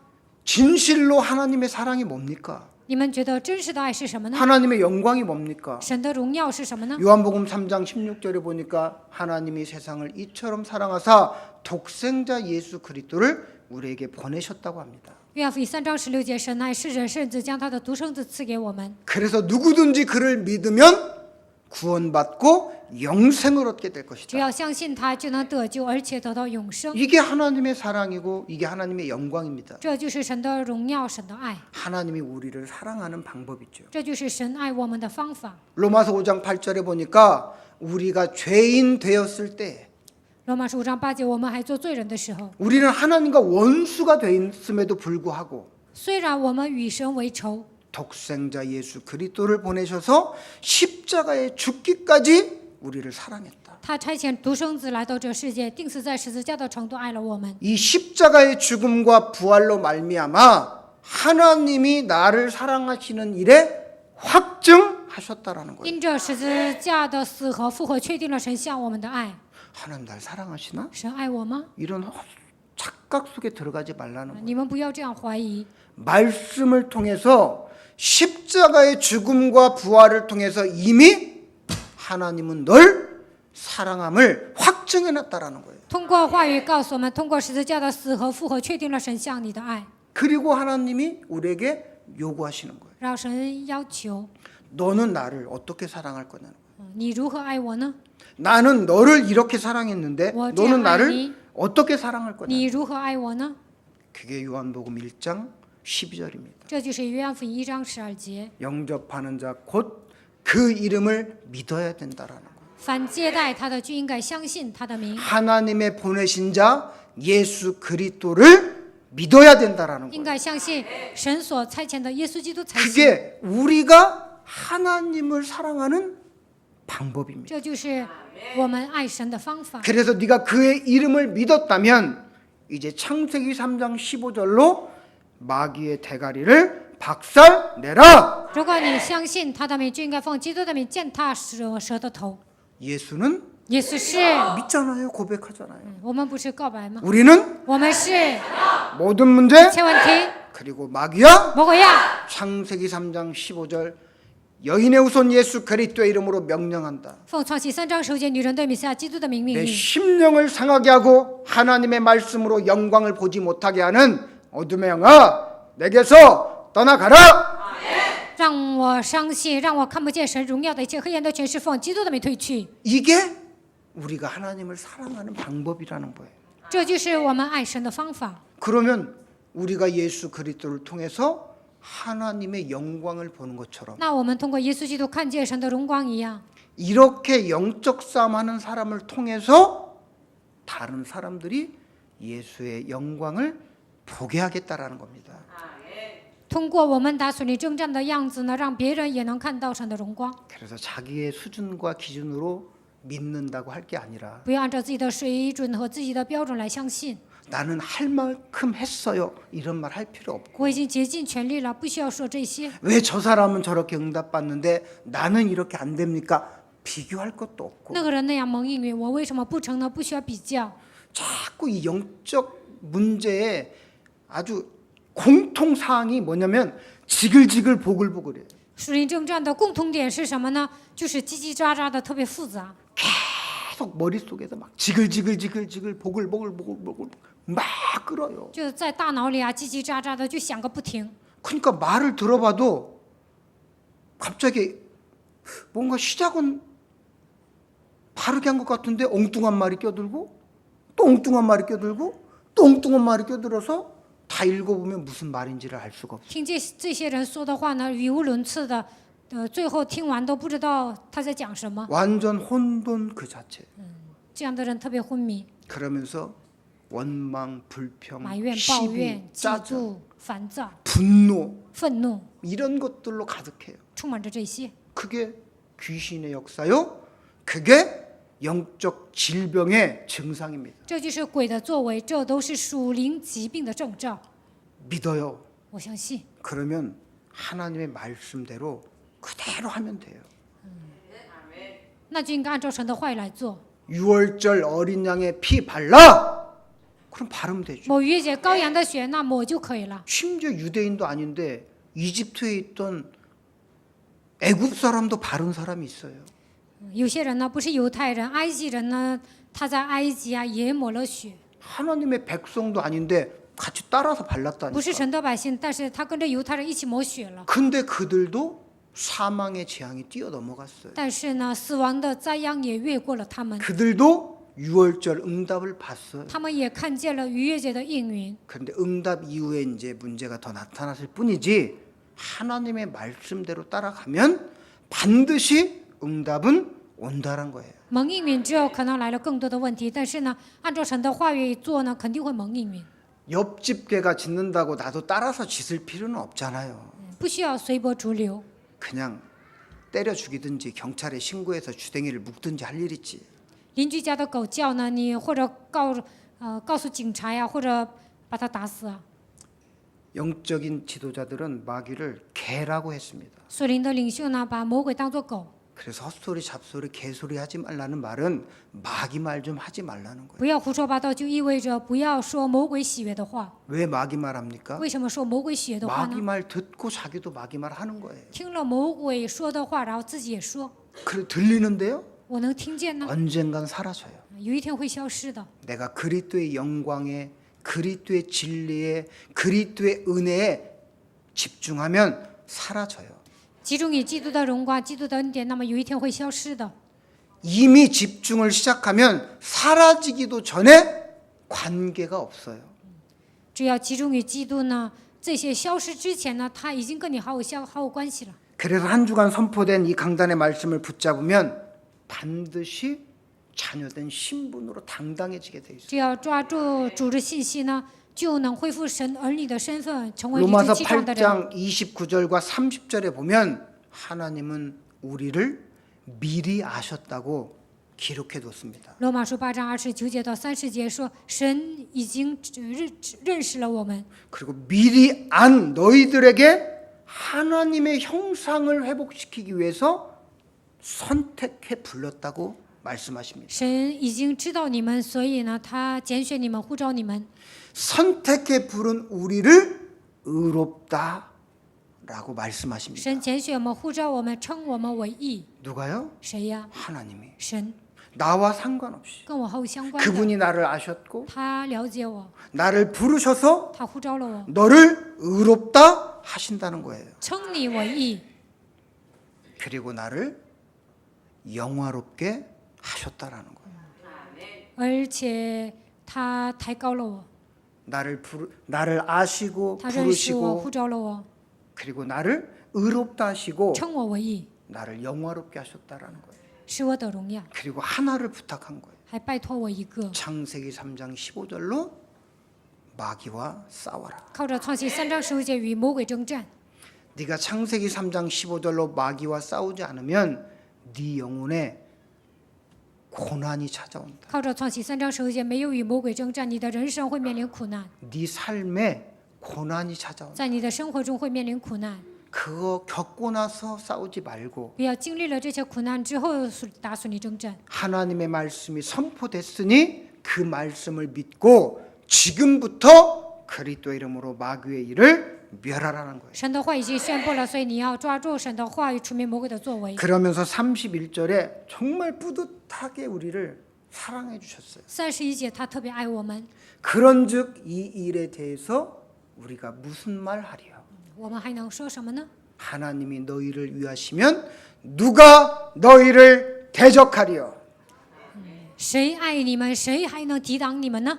진실로 하나님의 사랑이 뭡니까? 你们觉得真实的爱是什么呢？ 하나님의 영광이 뭡니까? 神的荣耀是什么呢？ 요한복음 3장 16절에 보니까 하나님이 세상을 이처럼 사랑하사 독생자 예수 그리스도를 우리에게 보내셨다고 합니다. 约翰福音3章16节，神爱世人，甚至将他的独生子赐给我们。 그래서 누구든지 그를 믿으면 구원받고 영생을 얻게 될 只 것이다. 要相信他，就能得救，而且得到永生。 이게 하나님의 사랑이고 이게 하나님의 영광입니다. 这就是神的荣耀，神的爱， 하나님이 우리를 사랑하는 방법이죠. 这就是神爱我们的方法。 로마서 5장 8절에 보니까 우리가 죄인 되었을 때 罗马书5章8节，我们还做罪人的时候， 우리는 하나님과 원수가 되었음에도 불구하고 虽然我们与神为仇， 독생자 예수 그리스도를 보내셔서 십자가에 죽기까지 우리를 사랑했다. 他差遣独生子来到这世界，钉死在十字架的程度爱了我们。 이 십자가의 죽음과 부활로 말미암아 하나님이 나를 사랑하시는 일에 확증하셨다라는 거예요. 因着十字架的死和复活，确定了神向我们的爱。 하나님 날 사랑하시나? 神爱我吗？ 이런 착각 속에 들어가지 말라는 거예요. 你们不要这样怀疑。 말씀을 통해서 십자가의 죽음과 부활을 통해서 이미 하나님은 널 사랑함을 확증해놨다라는 거예요. 通过话语告诉我们，通过十字架的死和复活，确定了神向你的爱。 그리고 하나님이 우리에게 요구하시는 거예요. 让神要求 너는 나를 어떻게 사랑할 거냐는 거예요. 你如何爱我呢？ 나는 너를 이렇게 사랑했는데 뭐 너는 나를 아니? 어떻게 사랑할 거냐. 你如何爱我呢？ 그게 요한복음 1장 12절입니다. 这就是约翰福音1章12节。 영접하는 자 곧 그 이름을 믿어야 된다라는 거예요. 凡接待他的，就应该相信他的名， 하나님의 보내신 자 예수 그리스도를 믿어야 된다라는 应 거예요. 该相信神所差遣的耶稣基督才行。 그게 우리가 하나님을 사랑하는 방법입니다. 这就是我们爱神的方法。 그래서 네가 그의 이름을 믿었다면 이제 창세기 3장 15절로 마귀의 대가리를 박살내라. 如果你相信他的名，就应该奉基督的名践踏蛇的头。 예수는 耶稣是， 믿잖아요. 고백하잖아요. 我们不是告白吗？ 우리는 我们是 모든 문제 一切问题， 그리고 마귀야. 魔鬼呀！ 창세기 3장 15절 여인의 후손 예수 그리스도의 이름으로 명령한다. 奉创启3章10节，女人对弥赛亚基督的名命 내 令， 심령을 상하게 하고 하나님의 말씀으로 영광을 보지 못하게 하는 어둠의 영아 내게서 떠나가라. 让我伤心，让我看不见神荣耀的一切黑暗的权势，奉基督的名退去。 이게 우리가 하나님을 사랑하는 방법이라는 거예요. 这就是我们爱神的方法。 그러면 우리가 예수 그리스도를 통해서 하나님의 영광을 보는 것처럼 那我们通过耶稣基督看见神的荣光一样， 이렇게 영적 싸움하는 사람을 통해서 다른 사람들이 예수의 영광을 보게 하겠다라는 겁니다. 通过我们打属灵征战的样子呢，让别人也能看到神的荣光。 그래서 자기의 수준과 기준으로 믿는다고 할 게 아니라 不要按照自己的水准和自己的标准来相信。 나는 할 만큼 했어요. 이런 말 할 필요 없고 我已经竭尽全力了，不需要说这些。 왜 저 사람은 저렇게 응답받는데 나는 이렇게 안 됩니까? 비교할 것도 없고 那个人那样蒙应允，我为什么不成呢？不需要比较。 자꾸 이 영적 문제에 아주 공통사항이 뭐냐면 지글지글 보글보글해요. 属灵征战的共同点是什么呢？就是叽叽喳喳的，特别复杂， 계속 머릿속에서 막 지글지글 보글보글 막 끓어요. 就在大脑里啊叽叽喳喳的就响个不停。 그러니까 말을 들어봐도 갑자기 뭔가 시작은 바르게 한 것 같은데 엉뚱한 말이 껴들고 또 엉뚱한 말이 껴들고 또 엉뚱한 말이 껴들어서 다 읽어보면 무슨 말인지를 알 수가 없어요. 听这些人说的话呢，语无伦次的，最后听完都不知道他在讲什么。 완전 혼돈 그 자체. 这样的人特别昏迷， 그러면서 원망, 불평, 埋怨、抱 시비, 怨、嫉 짜증, 妒、烦躁、 분노 愤怒， 이런 것들로 가득해요. 充满着这些。 그게 귀신의 역사요. 그게 영적 질병의 증상입니다. 这就是鬼的作为，这都是属灵疾病的征兆。 믿어요. 我相信， 그러면 하나님의 말씀대로 그대로 하면 돼요. 那就应该按照神的话语来做。 6월절 어린 양의 피 발라. 그럼 바르면 되죠. 抹逾越节羔羊的血，那抹就可以了。 심지어 유대인도 아닌데 이집트에 있던 애굽 사람도 바른 사람이 있어요. 有些人呢不是犹太人，埃及人呢，他在埃及啊也抹了血， 하나님의 백성도 아닌데 같이 따라서 不是 발랐다니까. 神的百姓，但是他跟着犹太人一起抹血了。 근데 그들도 사망의 재앙이 뛰어넘어갔어요. 但是呢，死亡的灾殃也越过了他们， 그들도 6월절 응답을 봤어요. 他们也看见了逾越节的应允。 그런데 응답 이후에 이제 문제가 더 나타났을 뿐이지 하나님의 말씀대로 따라가면 반드시 응답은 온다란 거예요. 蒙应允之后，可能来了更多的问题，但是呢，按照神的话语做呢，肯定会蒙应允， 옆집 개가 짖는다고 나도 따라서 짖을 필요는 없잖아요. 不需要随波逐流， 그냥 때려 죽이든지 경찰에 신고해서 주댕이를 묶든지 할 일 있지. 邻居家的狗叫呢，你或者告诉警察呀，或者把它打死啊。 영적인 지도자들은 마귀를 개라고 했습니다. 属灵的领袖呢，把魔鬼当作狗， 그래서 헛소리 잡소리 개소리 하지 말라는 말은 마귀 말 좀 하지 말라는 거예요. 不要胡说八道，就意味着不要说魔鬼喜悦的话。 왜 마귀 말 합니까? 为什么说魔鬼喜悦的话 마귀 呢？ 말 듣고 자기도 마귀 말 하는 거예요. 听了魔鬼说的话，然后自己也说， 그래 들리는데요? 我能听见呢， 언젠간 사라져요. 有一天会消失的。 내가 그리스도의 영광에 그리스도의 진리에 그리스도의 은혜에 집중하면 사라져요. 集中于基督的荣光、基督的恩典，那么有一天会消失的。 이미 집중을 시작하면 사라지기도 전에 관계가 없어요. 只要集中于基督呢，这些消失之前呢，他已经跟你毫无关系了。 그래서 한 주간 선포된 이 강단의 말씀을 붙잡으면 반드시 자녀된 신분으로 당당해지게 돼 있어요. 只要抓住主的信息呢，就能恢复神儿女的身份，成为理直 로마서 气壮的人。 8장 29절과 30절에 보면 하나님은 우리를 미리 아셨다고 기록해 뒀습니다. 罗马书8章29节到30节说，神已经认识了我们， 그리고 미리 안 너희들에게 하나님의 형상을 회복시키기 위해서 선택해 불렀다고 말씀하십니다. 神已经知道你们，所以呢，他拣选你们，呼召你们。 선택해 부른 우리를 의롭다라고 말씀하십니다. 神拣选我们，呼召我们，称我们为义。 누가요? 谁呀？ 하나님이. 神， 나와 상관없이 跟我毫无相关的。 그분이 나를 아셨고 他了解我， 나를 부르셔서 他呼召了我， 너를 의롭다 하신다는 거예요. 称你为义， 그리고 나를 영화롭게 하셨다라는 거예요. 而且他抬高了我， 나를 아시고 他认识我， 부르시고 呼召了我， 그리고 나를 의롭다 하시고 称我为义， 나를 영화롭게 하셨다라는 거예요. 使我得荣耀， 그리고 하나를 부탁한 거예요. 还拜托我一个， 창세기 3장 15절로 마귀와 싸워라. 靠着创世3章15节与魔鬼征战。 네가 창세기 3장 15절로 마귀와 싸우지 않으면 네 영혼에 고난이 찾아온다. 靠着创世3章15节，没有与魔鬼征战，你的人生会面临苦难， 네 삶에 고난이 찾아온다. 在你的生活中会面临苦难。 그거 겪고 나서 싸우지 말고 不要经历了这些苦难之后打算你征战。 하나님의 말씀이 선포됐으니 그 말씀을 믿고 지금부터 그리스도 이름으로 마귀의 일을 멸하라는 거예요. 神的话已经宣布了，所以你要抓住神的话语，除灭魔鬼的作为。 그러면서 31절에 정말 뿌듯하게 우리를 사랑해 주셨어요. 31节，他特别爱我们， 그런즉 이 일에 대해서 우리가 무슨 말 하리요? 我们还能说什么呢？ 하나님이 너희를 위하시면 누가 너희를 대적하리요? 谁爱你们，谁还能抵挡你们呢？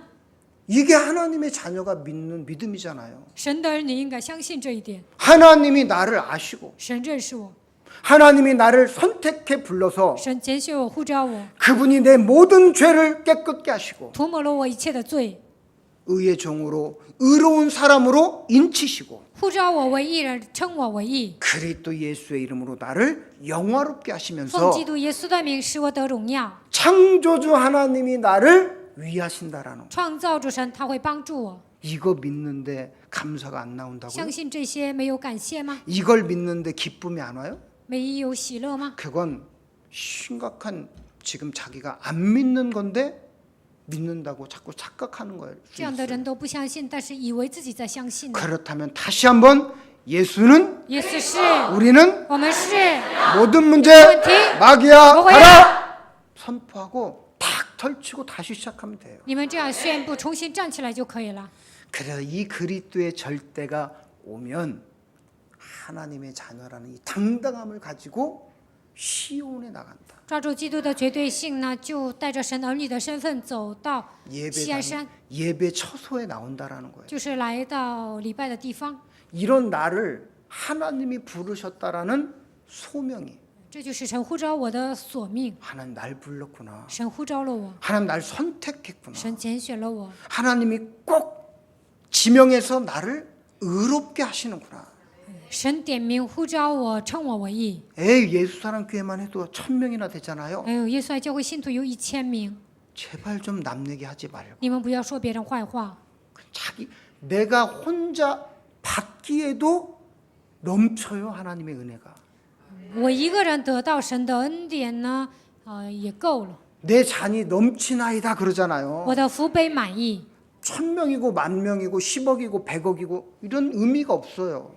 이게 하나님의 자녀가 믿는 믿음이잖아요. 神的儿女应该相信这一点。 하나님이 나를 아시고 神认识我， 하나님이 나를 선택해 불러서 神拣选我，呼召我， 그분이 내 모든 죄를 깨끗게 하시고 涂抹了我一切的罪， 의의 종으로 의로운 사람으로 인치시고 呼召我为义人，称我为义， 그리스도 예수의 이름으로 나를 영화롭게 奉 하시면서 基督耶稣的名使我得荣耀。 창조주 하나님이 나를 위하신다라는 거. 创造主神他会帮助我， 이거 믿는데 감사가 안 나온다고요? 相信这些没有感谢吗？ 이걸 믿는데 기쁨이 안 와요? 没有喜乐吗？ 그건 심각한 지금 자기가 안 믿는 건데 믿는다고 자꾸 착각하는 거예요. 这样的人都不相信，但是以为自己在相信呢。 그렇다면 다시 한번 예수는 耶稣是， 우리는 我们是， 모든 문제問題 마귀야 뭐야? 가라 선포하고 탁 털치고 다시 시작하면 돼요. 你们这样宣布，重新站起来就可以了。 그래서 이 그리스도의 절대가 오면 하나님의 자녀라는 이 당당함을 가지고 시온에 나간다. 抓住基督的绝对性呢，就带着神儿女的身份走到西安山， 예배 처소에 나온다라는 거예요. 就是来到礼拜的地方。 이런 나를 하나님이 부르셨다라는 소명이 这就是神呼召我的索命。 하나님 날 불렀구나. 神呼召了我， 하나님 날 선택했구나. 神拣选了我， 하나님이 꼭 지명해서 나를 의롭게 하시는구나. 神点名呼召我，称我为义。 에이 예수사랑 교회만 해도 1000명이나 되잖아요. 哎呦，耶稣爱教会信徒有1000名， 제발 좀 남 얘기 하지 말고 你们不要说别人坏话。 자기 내가 혼자 받기에도 넘쳐요 하나님의 은혜가. 我一个人得到神的恩典呢，也够了。 내 잔이 넘치나이다 그러잖아요. 我的福杯满溢， 1000명이고 10,000명이고 10억이고 100억이고 이런 의미가 없어요.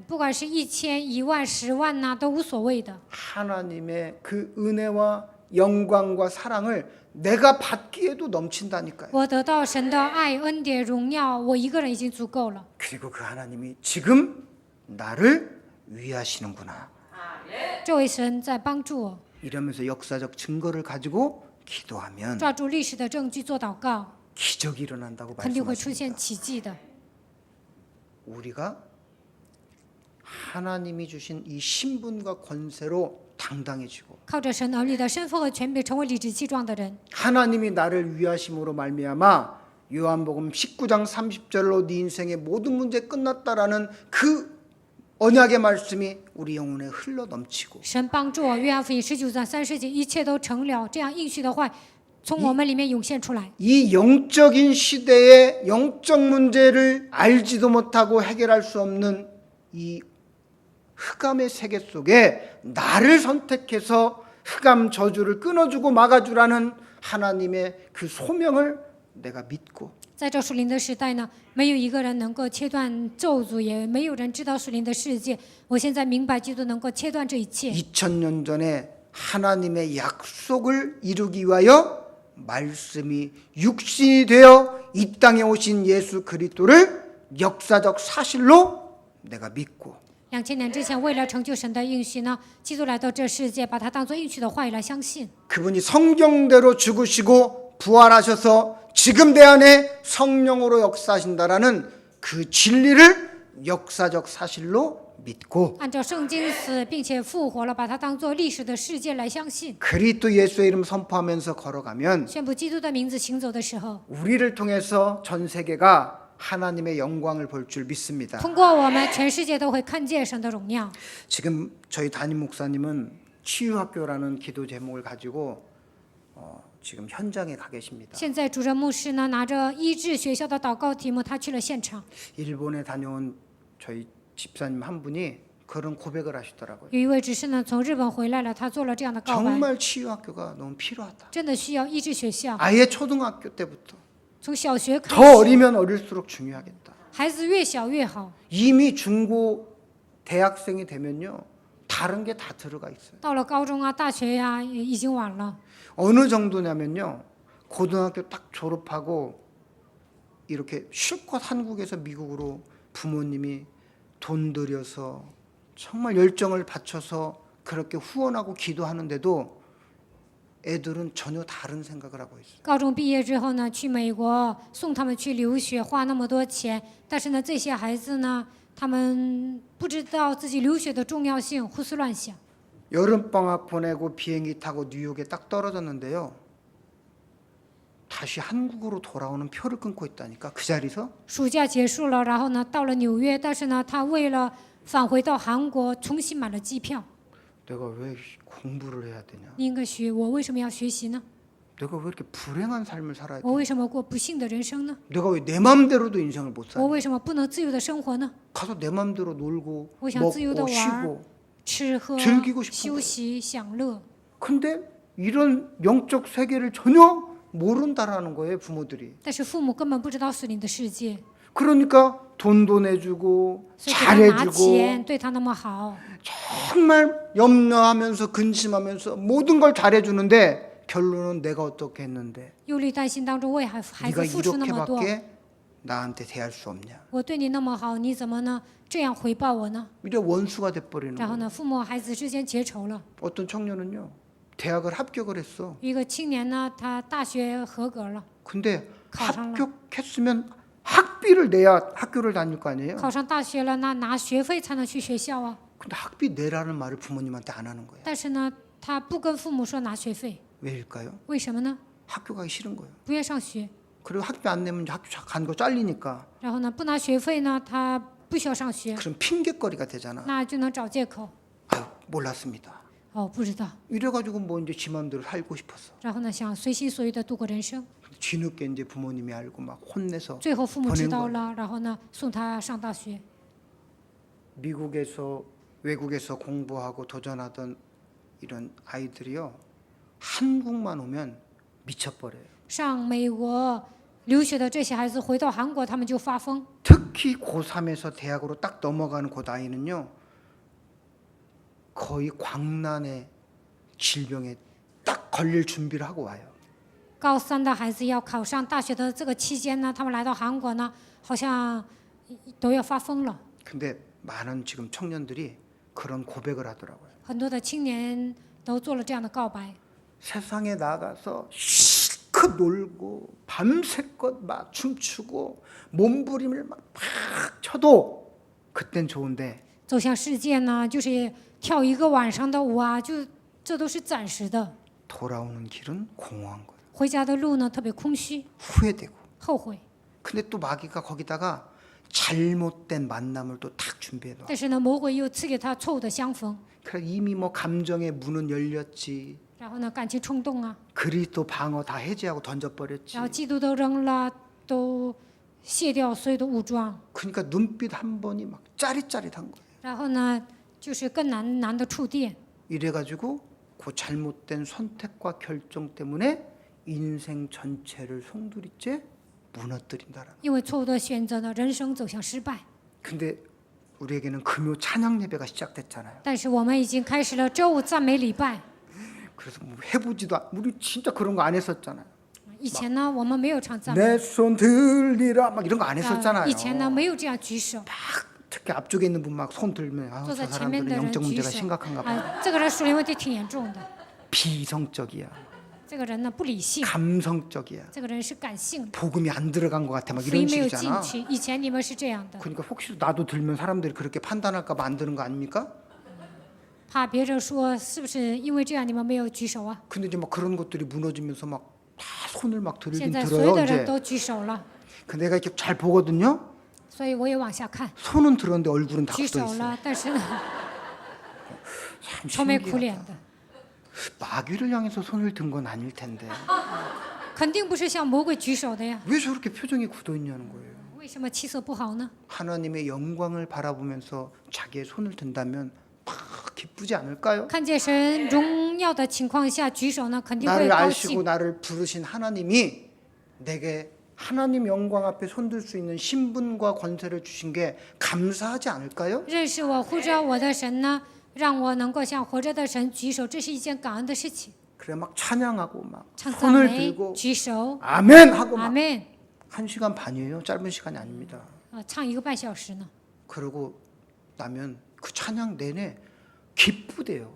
不管是1000、10000、10万呐，都无所谓的。 하나님의 그 은혜와 영광과 사랑을 내가 받기에도 넘친다니까요. 我得到神的爱、恩典、荣耀，我一个人已经足够了。 그리고 그 하나님이 지금 나를 위하시는구나. 这位神在帮助我， 이러면서 역사적 증거를 가지고 기도하면 抓住历史的证据做祷告， 기적이 일어난다고 肯定会出现 말씀하십니다. 奇迹的。 우리가 하나님이 주신 이 신분과 권세로 당당해지고 靠着神儿女的身份和权柄，成为理直气壮的人。 하나님이 나를 위하심으로 말미암아 요한복음 19장 30절로 네 인생의 모든 문제 끝났다라는 그 언약의 말씀이 우리 영혼에 흘러 넘치고 神帮助我，约翰福音19章30节，一切都成了。这样应许的话，从我们里面涌现出来。 이 영적인 시대의 영적 문제를 알지도 못하고 해결할 수 없는 이 흑암의 세계 속에 나를 선택해서 흑암 저주를 끊어주고 막아주라는 하나님의 그 소명을 내가 믿고 在这属灵的时代呢，没有一个人能够切断咒诅，也没有人知道属灵的世界。我现在明白，基督能够切断这一切。 2000년 전에 하나님의 약속을 이루기 위하여 말씀이 육신이 되어 이 땅에 오신 예수 그리스도를 역사적 사실로 내가 믿고 2000年之前，为了成就神的应许呢，基督来到这世界，把它当作应许的话语来相信。 그분이 성경대로 죽으시고 부활하셔서 지금 내 안에 성령으로 역사하신다라는 그 진리를 역사적 사실로 믿고 按照圣经死，并且复活了，把它当作历史的事件来相信。 그리스도 예수의 이름 선포하면서 걸어가면 宣布基督的名字行走的时候， 우리를 통해서 전 세계가 하나님의 영광을 볼 줄 믿습니다. 通过我们，全世界都会看见神的荣耀。 지금 저희 담임 목사님은 치유학교라는 기도 제목을 가지고 지금 현장에 가 계십니다. 现在主任牧师呢，拿着医治学校的祷告题目，他去了现场。 일본에 다녀온 저희 집사님 한 분이 그런 고백을 하시더라고요. 有一位执事呢，从日本回来了，他做了这样的告白， 정말 치유학교가 너무 필요하다. 真的需要医治学校， 아예 초등학교 때부터 从小学开 더 始， 어리면 어릴수록 중요하겠다. 孩子越小越好。 이미 중고 대학생이 되면요 다른 게 다 들어가 있어요. 到了高中啊、大学呀、已经晚了。 어느 정도냐면요 고등학교 딱 졸업하고 이렇게 실컷 한국에서 미국으로 부모님이 돈 들여서 정말 열정을 바쳐서 그렇게 후원하고 기도하는데도 애들은 전혀 다른 생각을 하고 있어요. 高中毕业之后呢，去美国送他们去留学，花那么多钱，但是呢，这些孩子呢，他们不知道自己留学的重要性，胡思乱想。 여름방학 보내고 비행기 타고 뉴욕에 딱 떨어졌는데요. 다시 한국으로 돌아오는 표를 끊고 있다니까 그 자리에서 暑假结束了，然后呢，到了纽约，但是呢，他为了返回到韩国，重新买了机票。 내가 왜 공부를 해야 되냐? 你应该学，我为什么要学习呢？ 내가 왜 이렇게 불행한 삶을 살아야 돼? 我为什么过不幸的人生呢？ 내가 왜 내 맘대로도 인생을 못 我 살아? 为什么不能自由的生活呢？ 가서 내 맘대로 놀고 我想自由的 먹고 玩， 쉬고 吃喝 즐기고 싶은 休息享乐。 근데 이런 영적 세계를 전혀 모른다라는 거예요 부모들이. 但是父母根本不知道属灵的世界， 그러니까 돈도 내주고 所以给他拿 잘해주고 钱，对他那么好， 정말 염려하면서 근심하면서 모든 걸 잘해주는데 결론은 내가 어떻게 했는데 忧虑担心当中为孩子 네가 付出那么多。 이렇게밖에 나한테 대할 수 없냐? 我对你那么好，你怎么呢这样回报我呢？ 이래 원수가 돼버리는 然后 거예요. 呢，父母孩子之间结仇了。 어떤 청년은요 대학을 합격을 했어. 一个青年呢，他大学合格了， 근데 가상라. 합격했으면 학비를 내야 학교를 다닐 거 아니에요. 考上大学了，那拿学费才能去学校啊。 근데 학비 내라는 말을 부모님한테 안 하는 거예요. 但是呢，他不跟父母说拿学费， 왜일까요? 为什么呢？ 학교 가기 싫은 거예요. 不愿上学。 그리고 학비 안 내면 학교 간 거 잘리니까 然后呢，不拿学费呢，他不需要上学， 그럼 핑계거리가 되잖아. 那就能找借口。 아유 몰랐습니다. 哦，不知道。 이래가지고 뭐 이제 지 맘대로 살고 싶었어. 然后呢，想随心所欲的度过人生。 뒤늦게 이제 부모님이 알고 막 혼내서 最后父母知 보낸 道 거예요. 了，然后呢，送他上大学。 미국에서 외국에서 공부하고 도전하던 이런 아이들이요 한국만 오면 미쳐버려요. 上美国留学的这些孩子回到韩国，他们就发疯。 특히 고3에서 대학으로 딱 넘어가는 그 아이는요 거의 광란의 질병에 딱 걸릴 준비를 하고 와요. 高三的孩子要考上大学的这个期间呢，他们来到韩国呢，好像都要发疯了。 근데 많은 지금 청년들이 그런 고백을 하더라고요. 很多的青年都做了这样的告白。 세상에 나가서 실컷 놀고 밤새껏 막 춤추고 몸부림을 막 쳐도 그땐 좋은데 走向世界呢，就是跳一个晚上的舞啊，就这都是暂时的。 돌아오는 길은 공허한 거예요. 回家的路呢，特别空虚， 후회되고. 后悔。 근데 또 마귀가 거기다가 잘못된 만남을 또 탁 준비해 놔. 但是呢，魔鬼又赐给他错误的相逢， 그래 이미 뭐 감정의 문은 열렸지. 然后呢，感情冲动啊， 그리스도 방어 다 해제하고 던져버렸지. 然后基督都扔了，都卸掉所有的武装， 그러니까 눈빛 한 번이 막 짜릿짜릿한 거예요. 然后呢，就是更难的触电。 이래가지고 그 잘못된 선택과 결정 때문에 인생 전체를 송두리째 무너뜨린다라는. 因为错误的选择呢，人生走向失败。 근데 우리에게는 금요 찬양 예배가 시작됐잖아요. 但是我们已经开始了周五赞美礼拜。 그래서 뭐 해보지도 우리 진짜 그런 거 안 했었잖아요. 以前呢，我们没有唱赞美。 내 손 들리라 막 이런 거 안 했었잖아요. 以前呢，没有这样举手。 특히 앞쪽에 있는 분 막 손 들면 아, 坐 저 在前面 사람들은 的人 영적 举 문제가 手 심각한가 봐. 啊，这个人属灵问题挺严重的。 비성적이야. 这个人呢不理性， 감성적이야. 这个人是感性的， 복음이 안 들어간 것 같아. 막 福 이런 音没有进 식이잖아. 去。以前你们是这样的， 그러니까 혹시 나도 들면 사람들이 그렇게 판단할까 봐 안 드는 거 아닙니까? 怕别人说是不是因为这样你们没有举手啊？ 근데 이제 막 그런 것들이 무너지면서 막 다 손을 막 现 들긴 在所有 들어요 的人 이제. 都举手了， 그 내가 이렇게 잘 보거든요. 所以我也往下看， 손은 들었는데 얼굴은 다 举 굳어 手 있어요. 了，但是呢 참 愁眉苦脸 신기하다. 的， 마귀를 향해서 손을 든 건 아닐 텐데 肯定不是向魔鬼举手的呀。 왜 저렇게 표정이 굳어 있냐는 거예요. 为什么气色不好呢？ 하나님의 영광을 바라보면서 자기의 손을 든다면 막 기쁘지 않을까요? 看见神荣耀的情况下举手呢，肯定会 나를 高 아시고 兴。 나를 부르신 하나님이 내게 하나님 영광 앞에 손들 수 있는 신분과 권세를 주신 게 감사하지 않을까요? 认识我、呼召我的神呢，让我能够向活着的神举手，这是一件感恩的事情。 그래 막 찬양하고 막 唱赞 손을 美、 들고 举手， 아멘 하고 阿 막 门。 1시간 반이에요. 짧은 시간이 아닙니다. 唱1个半小时呢。 그러고 나면 그 찬양 내내 기쁘대요.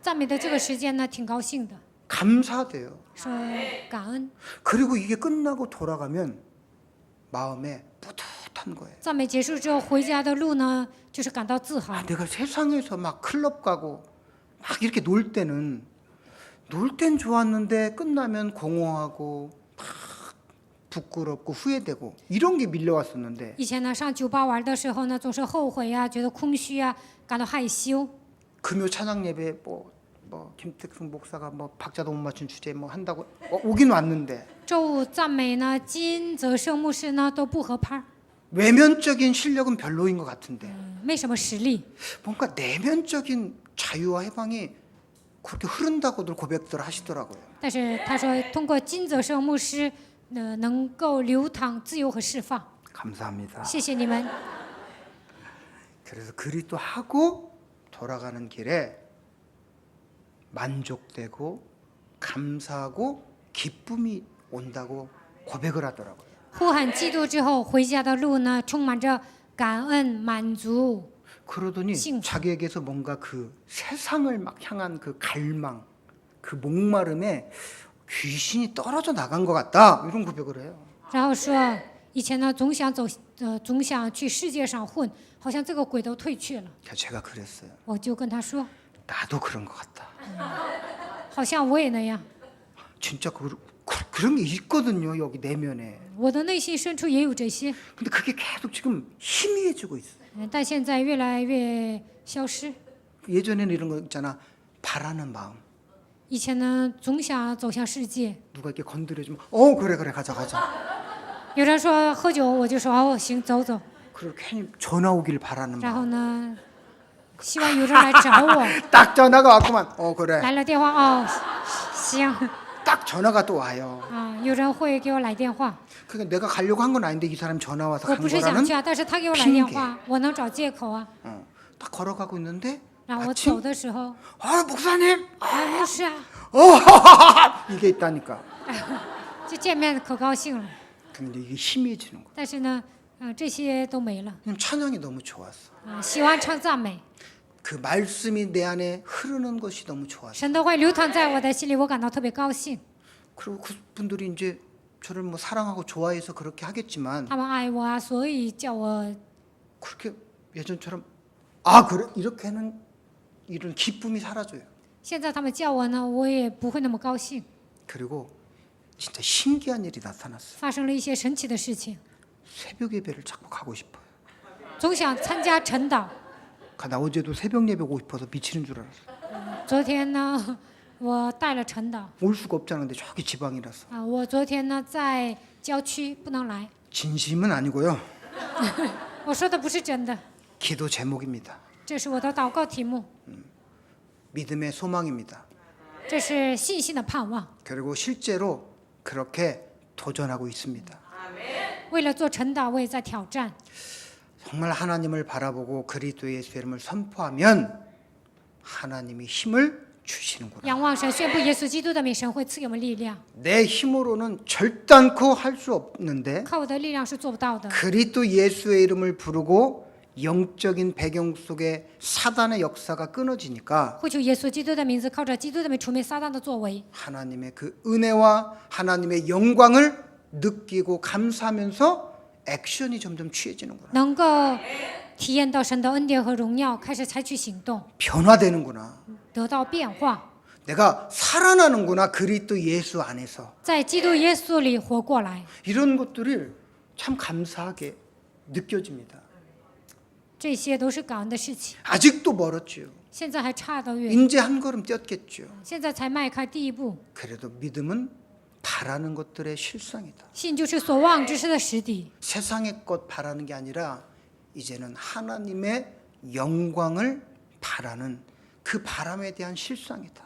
赞美的这个时间呢，挺高兴的， 감사돼요. 说感恩。 그리고 이게 끝나고 돌아가면 마음에 뿌듯한 거예요. 赞美结束之后，回家的路呢，就是感到自豪 아, 。 내가 세상에서 막 클럽 가고 막 이렇게 놀 때는 놀 땐 좋았는데 끝나면 공허하고 막 부끄럽고 후회되고 이런 게 밀려왔었는데 以前呢，上酒吧玩的时候呢，总是后悔啊，觉得空虚啊，感到害羞。 금요 찬양 예배 뭐 김택승 목사가 뭐 박자도 못 맞춘 주제 뭐 한다고 오긴 왔는데 周五赞美呢，金泽圣牧师呢都不合拍儿， 외면적인 실력은 별로인 것 같은데 没什么实力。 뭔가 내면적인 자유와 해방이 그렇게 흐른다고들 고백들 하시더라고요. 但是他说，通过金泽圣牧师，能够流淌自由和释放。 감사합니다. 谢谢你们。 그래서 그리스도 하고 돌아가는 길에 만족되고 감사하고 기쁨이 온다고 고백을 하더라고요. 呼喊基督之后，回家的路呢，充满着感恩、满足。 그러더니幸福. 자기에게서 뭔가 그 세상을 막 향한 그 갈망, 그 목마름에 귀신이 떨어져 나간 것 같다 이런 고백을 해요. 然后说，以前呢总想去世界上混，好像这个鬼都退去了。 제가 그랬어요. 我就跟他说， 나도 그런 것 같다. 好像我也那样， 진짜 그런 게 있거든요 여기 내면에. 我的内心深处也有这些， 근데 그게 계속 지금 희미해지고 있어요. 但现在越来越消失。 예전에는 이런 거 있잖아. 바라는 마음. 以前呢总想走向世界， 누가 이렇게 건드려주면 그래 가자. 有人说喝酒，我就说哦行走走， 그리고 괜히 전화 오기를 바라는 然后 마음. 呢希望有人来找我， 딱 전화가 왔구만. 그래. 来了电话哦行 딱 전화가 또 와요. 啊，有人会给我来电话， 그러니까 내가 가려고 한 건 아닌데 이 사람 전화 와서 我 간 不是想 거라는 去啊，但是他给我来电话，我能找借口啊。 딱 걸어가고 있는데 然后我 마침 走的时候， 목사님 哎牧师啊， 이게 있다니까. 就见面可高兴了。 근데 이게 희미해지는 거야. 但是呢，这些都没了 그냥 찬양이 너무 좋았어. 啊。喜欢唱赞美， 그 말씀이 내 안에 흐르는 것이 너무 좋았어. 神的话流淌在我的心里，我感到特别高兴。 그리고 그분들이 이제 저를 뭐 사랑하고 좋아해서 그렇게 하겠지만 他们爱我啊，所以叫我 그렇게 예전처럼 그래 이렇게는 이런 기쁨이 사라져요. 现在他们叫我呢，我也不会那么高兴。 그리고 진짜 신기한 일이 나타났어요. 发生了一些神奇的事情， 새벽 예배를 자꾸 가고 싶어요. 总想参加晨祷。 나 어제도 새벽 예배 오고 싶어서 미치는 줄 알았어. 昨天呢，我带了晨祷 올 수가 없잖아. 근데 저기 지방이라서. 啊。我昨天呢在郊区不能来， 진심은 아니고요. 我说的不是真的， 기도 제목입니다. 这是我的祷告题目， 믿음의 소망입니다. 这是信心的盼望。 그리고 실제로 그렇게 도전하고 있습니다. 为了做陈导，我也在挑战。 정말 하나님을 바라보고 그리스도 예수의 이름을 선포하면 하나님이 힘을 주시는구나. 仰望神，宣布耶稣基督的名，神会赐给我们力量。 내 힘으로는 절단코 할 수 없는데 靠我的力量是做不到的。 그리스도 예수의 이름을 부르고 영적인 배경 속에 사단의 역사가 끊어지니까 呼求耶稣基督的名字，靠着基督的名除灭撒旦的作为， 하나님의 그 은혜와 하나님의 영광을 느끼고 감사하면서 액션이 점점 취해지는구나. 能够体验到神的恩典和荣耀，开始采取行动， 변화되는구나. 得到变化， 내가 살아나는구나. 그리스도 예수 안에서. 在基督耶稣里活过来。 이런 것들을 참 감사하게 느껴집니다. 这些都是感恩的事情。 아직도 멀었지요. 现在还差得远， 이제 한 걸음 뛰었겠죠. 现在才迈开第一步。 그래도 믿음은 바라는 것들의 실상이다. 信就是所望之事的实底， 세상의 것 바라는 게 아니라 이제는 하나님의 영광을 바라는 그 바람에 대한 실상이다.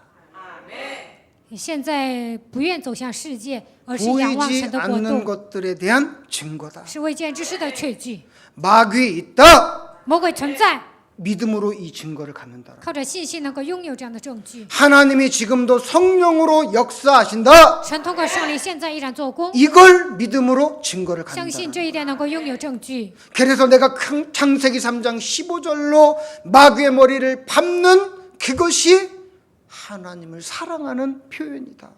现在不愿走向世界，而是仰望 보이지 神的国 않는 度， 것들에 대한 증거다. 是未见之事的确据。 마귀 있다. 魔鬼存在， 믿음으로 이 증거를 갖는다. 靠着信心能够拥有这样的证据。 하나님이 지금도 성령으로 역사하신다. 神通过圣灵现在依然做工， 이걸 믿음으로 증거를 相信 갖는다. 这一点能够拥有证据。 그래서 내가 창세기 3장 15절로 마귀의 머리를 밟는 그것이 하나님을 사랑하는 표현이다.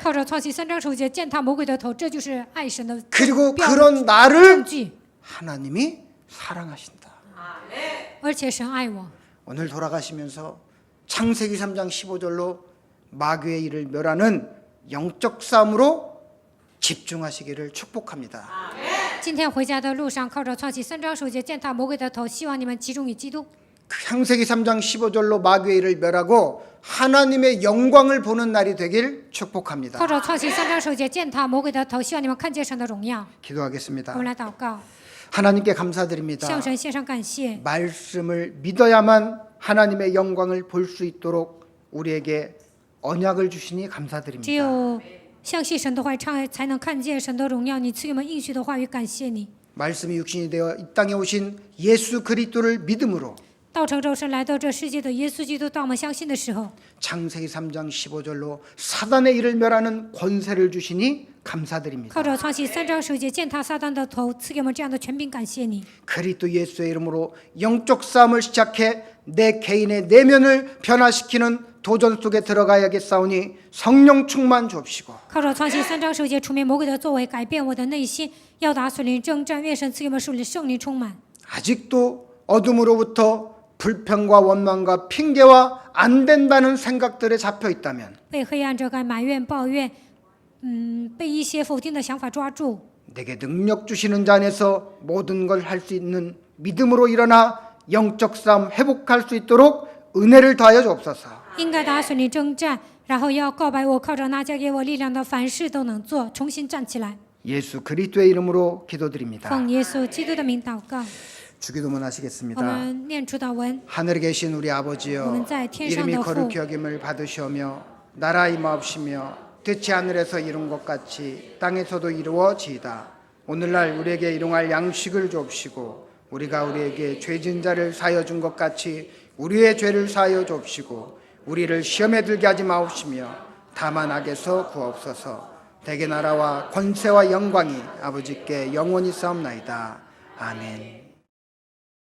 靠着创新3章首节践踏魔鬼的头，这就是爱神的 그리고 标 그런 证 나를 据。 하나님이 사랑하신다. 而且神爱我。 오늘 돌아가시면서 창세기 3장 15절로 마귀의 일을 멸하는 영적 싸움으로 집중하시기를 축복합니다. 今天回家的路上，靠着创新3章首节践踏魔鬼的头，希望你们集中于基督。 창세기 3장 15절로 마귀의 일을 멸하고 하나님의 영광을 보는 날이 되길 축복합니다. 靠着创新3章首节践踏魔鬼的头，希望你们看见神的荣耀。 기도하겠습니다. 我们来祷告， 하나님께 감사드립니다. 向神献上感谢。 말씀을 믿어야만 하나님의 영광을 볼 수 있도록 우리에게 언약을 주시니 只 감사드립니다. 有相信神的话语，才能看见神的荣耀。你赐给我们应许的话语，感谢你。 말씀이 육신이 되어 이 땅에 오신 예수 그리스도를 믿음으로 道成肉身来到这世界的耶稣基督，当我们相信的时候， 창세기 3장 15절로 사단의 일을 멸하는 권세를 주시니 감사드립니다. 靠着创新3章首节践踏撒旦的头，赐给我们这样的权柄，感谢你。 그리스도 예수의 이름으로 영적 싸움을 시작해 내 개인의 내면을 변화시키는 도전 속에 들어가야겠사오니 성령 충만 주옵시고 靠着创新3章首节除灭魔鬼的作为，改变我的内心，要打属灵征战，愿神赐给我们属灵圣灵充满。 아직도 어둠으로부터 불평과 원망과 핑계와 안 된다는 생각들에 잡혀 있다면 被黑暗遮盖、埋怨、抱怨，被一些否定的想法抓住。 내게 능력 주시는 자 안에서 모든 걸 할 수 있는 믿음으로 일어나 영적 싸움 회복할 수 있도록 은혜를 더하여 주옵소서. 应该打属灵征战，然后要告白我，靠着那加给我力量的，凡事都能做，重新站起来。 예수 그리스도의 이름으로 기도드립니다. 奉耶稣基督的名祷告。 주기도문 我 하시겠습니다. 们念主祷文。 하늘에 계신 우리 아버지여 我们在天上 이름이 的父， 거룩히 여김을 받으시오며 나라 임하옵시며 뜻이 하늘에서 이룬 것 같이 땅에서도 이루어지이다. 오늘날 우리에게 일용할 양식을 주옵시고 우리가 우리에게 죄진 자를 사하여 준 것 같이 우리의 죄를 사하여 주옵시고 우리를 시험에 들게 하지 마옵시며 다만 악에서 구하옵소서. 대개 나라와 권세와 영광이 아버지께 영원히 싸움나이다. 아멘.